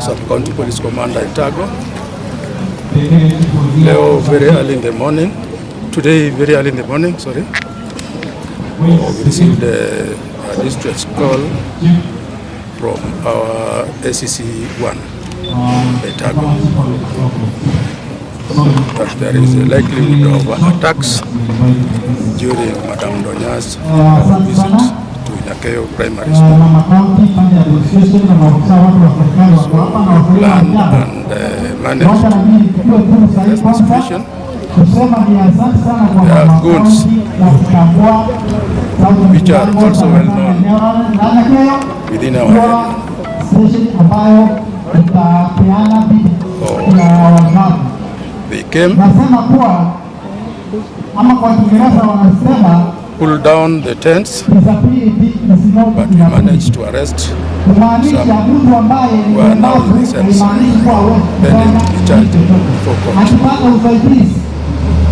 Sub-County Police Commander Itago. Today very early in the morning, we received a distress call from our ACC 1, Itago, that there is a likelihood of attacks during Madam Donya's visit to Nyakeo Primary School. So we planned and managed the situation. There are goods which are also well known within our area. They came, pulled down the tents, but we managed to arrest some who are now in the cells, pending the charge before court.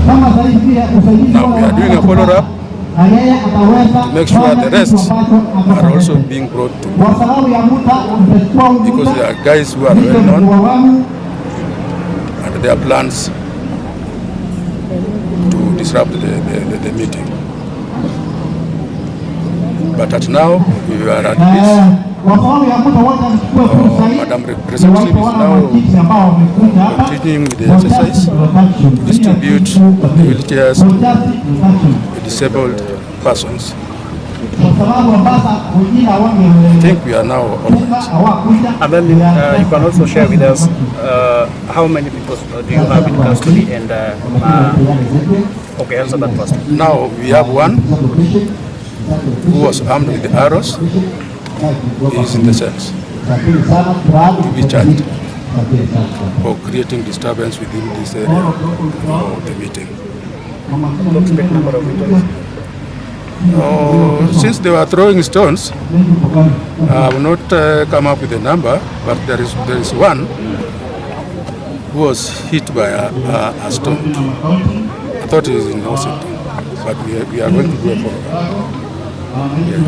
Now we are doing a follow-up to make sure the rest are also being brought to book, because there are guys who are well known and their plans to disrupt the meeting. But at now, we are at peace. Madam Representative is now continuing with the exercise to distribute wheelchairs to the disabled persons. I think we are now all right. And then you can also share with us how many people do you have in custody, and okay, answer that first. Now we have one who was armed with arrows. He is in the cells. To be charged for creating disturbance within this area of the meeting. Since they were throwing stones, I will not come up with a number, but there is one who was hit by a stone. I thought he was innocent, but we are going to do a follow-up. Yes.